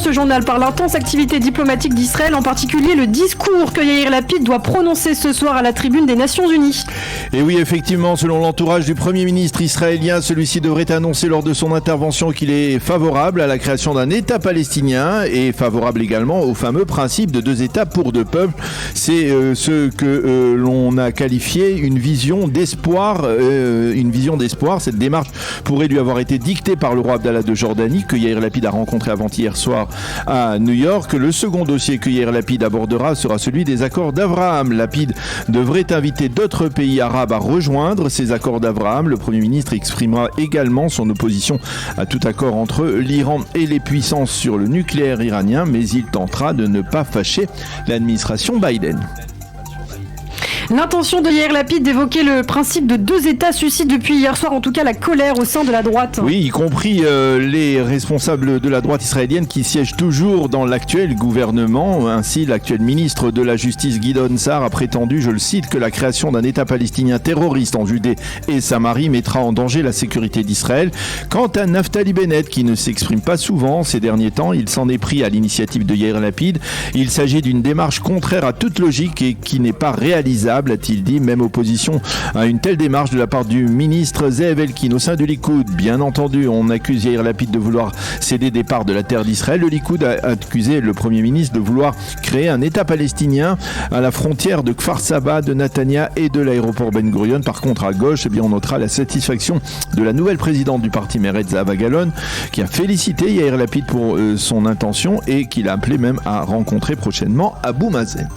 ce journal par l'intense activité diplomatique d'Israël, en particulier le discours que Yair Lapid doit prononcer ce soir à la tribune des Nations Unies. Et oui, effectivement, selon l'entourage du Premier ministre israélien, celui-ci devrait annoncer lors de son intervention qu'il est favorable à la création d'un État palestinien et favorable également au fameux principe de 2 États pour 2 peuples. C'est ce que l'on a qualifié une vision d'espoir. Cette démarche pourrait lui avoir été dictée par le roi Abdallah de Jordanie, que Yair Lapid a rencontré avant-hier soir à New York. Le second dossier que Yair Lapid abordera sera celui des accords d'Abraham. Lapid devrait inviter d'autres pays arabes à rejoindre ces accords d'Abraham. Le Premier ministre exprimera également son opposition à tout accord entre l'Iran et les puissances sur le nucléaire iranien, mais il tentera de ne pas fâcher l'administration Biden. L'intention de Yair Lapid d'évoquer le principe de 2 États suscite depuis hier soir en tout cas la colère au sein de la droite. Oui, y compris les responsables de la droite israélienne qui siègent toujours dans l'actuel gouvernement. Ainsi, l'actuel ministre de la Justice Gideon Sa'ar a prétendu, je le cite, que la création d'un État palestinien terroriste en Judée et Samarie mettra en danger la sécurité d'Israël. Quant à Naftali Bennett, qui ne s'exprime pas souvent ces derniers temps, il s'en est pris à l'initiative de Yair Lapid. Il s'agit d'une démarche contraire à toute logique et qui n'est pas réalisable, a-t-il dit, même opposition à une telle démarche de la part du ministre Ze'ev Elkin au sein du Likoud. Bien entendu, on accuse Yair Lapid de vouloir céder des parts de la terre d'Israël. Le Likoud a accusé le Premier ministre de vouloir créer un État palestinien à la frontière de Kfar Saba, de Netanya et de l'aéroport Ben Gurion. Par contre, à gauche, on notera la satisfaction de la nouvelle présidente du parti Meretz, Zahava Galon, qui a félicité Yair Lapid pour son intention et qui l'a appelé même à rencontrer prochainement Abou Mazen.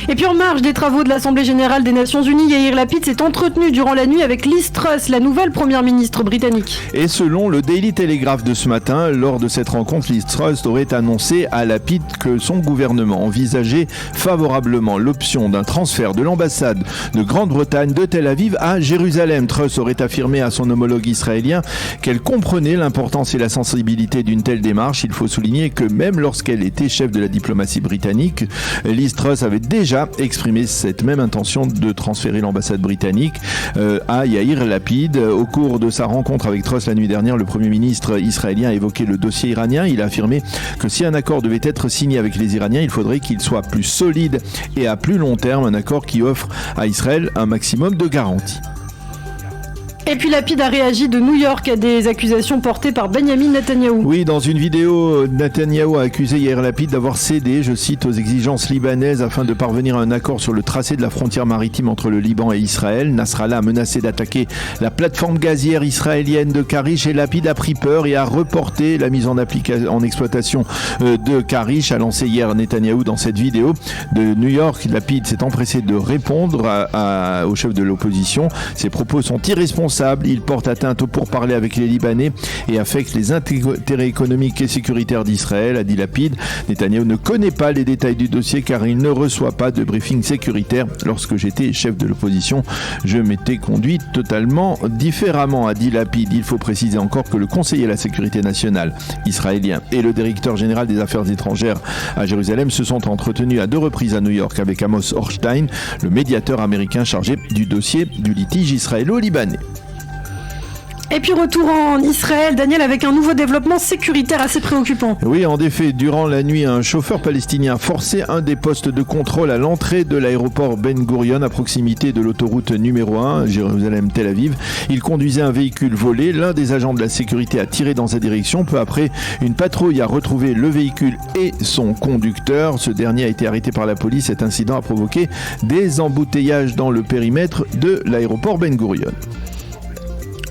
Et puis en marge des travaux de l'Assemblée Générale des Nations Unies, Yair Lapid s'est entretenu durant la nuit avec Liz Truss, la nouvelle première ministre britannique. Et selon le Daily Telegraph de ce matin, lors de cette rencontre, Liz Truss aurait annoncé à Lapid que son gouvernement envisageait favorablement l'option d'un transfert de l'ambassade de Grande-Bretagne de Tel Aviv à Jérusalem. Truss aurait affirmé à son homologue israélien qu'elle comprenait l'importance et la sensibilité d'une telle démarche. Il faut souligner que même lorsqu'elle était chef de la diplomatie britannique, Liz Truss avait déjà exprimé cette même intention de transférer l'ambassade britannique à Yair Lapid. Au cours de sa rencontre avec Truss la nuit dernière, le Premier ministre israélien a évoqué le dossier iranien. Il a affirmé que si un accord devait être signé avec les Iraniens, il faudrait qu'il soit plus solide et à plus long terme, un accord qui offre à Israël un maximum de garanties. Et puis Lapid a réagi de New York à des accusations portées par Benjamin Netanyahou. Oui, dans une vidéo, Netanyahou a accusé Yair Lapid d'avoir cédé, je cite, aux exigences libanaises afin de parvenir à un accord sur le tracé de la frontière maritime entre le Liban et Israël. Nasrallah a menacé d'attaquer la plateforme gazière israélienne de Karish et Lapid a pris peur et a reporté la mise en exploitation de Karish, a lancé hier Netanyahou dans cette vidéo de New York. Lapid s'est empressé de répondre au chef de l'opposition. Ses propos sont irresponsables. Il porte atteinte au pourparlers avec les Libanais et affecte les intérêts économiques et sécuritaires d'Israël, a dit Lapid. Netanyahou ne connaît pas les détails du dossier car il ne reçoit pas de briefing sécuritaire. Lorsque j'étais chef de l'opposition, je m'étais conduit totalement différemment, a dit Lapid. Il faut préciser encore que le conseiller à la sécurité nationale israélien et le directeur général des affaires étrangères à Jérusalem se sont entretenus à 2 reprises à New York avec Amos Hochstein, le médiateur américain chargé du dossier du litige israélo-libanais. Et puis retour en Israël, Daniel, avec un nouveau développement sécuritaire assez préoccupant. Oui, en effet, durant la nuit, un chauffeur palestinien a forcé un des postes de contrôle à l'entrée de l'aéroport Ben Gurion à proximité de l'autoroute numéro 1, Jérusalem-Tel Aviv. Il conduisait un véhicule volé. L'un des agents de la sécurité a tiré dans sa direction. Peu après, une patrouille a retrouvé le véhicule et son conducteur. Ce dernier a été arrêté par la police. Cet incident a provoqué des embouteillages dans le périmètre de l'aéroport Ben Gurion.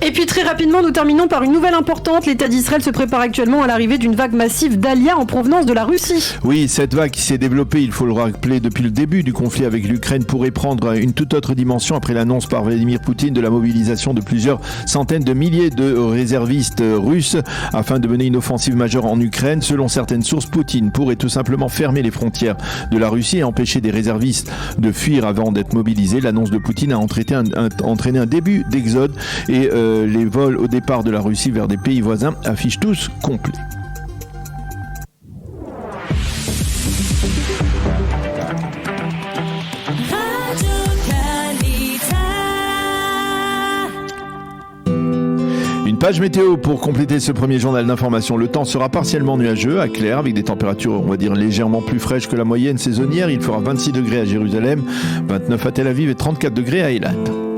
Et puis très rapidement, nous terminons par une nouvelle importante. L'État d'Israël se prépare actuellement à l'arrivée d'une vague massive d'Aliyah en provenance de la Russie. Oui, cette vague qui s'est développée, il faut le rappeler, depuis le début du conflit avec l'Ukraine pourrait prendre une toute autre dimension après l'annonce par Vladimir Poutine de la mobilisation de plusieurs centaines de milliers de réservistes russes afin de mener une offensive majeure en Ukraine. Selon certaines sources, Poutine pourrait tout simplement fermer les frontières de la Russie et empêcher des réservistes de fuir avant d'être mobilisés. L'annonce de Poutine a entraîné un début d'exode et les vols au départ de la Russie vers des pays voisins affichent tous complets. page météo pour compléter ce premier journal d'information. Le temps sera partiellement nuageux, à clair, avec des températures, on va dire, légèrement plus fraîches que la moyenne saisonnière. Il fera 26 degrés à Jérusalem, 29 à Tel Aviv et 34 degrés à Eilat.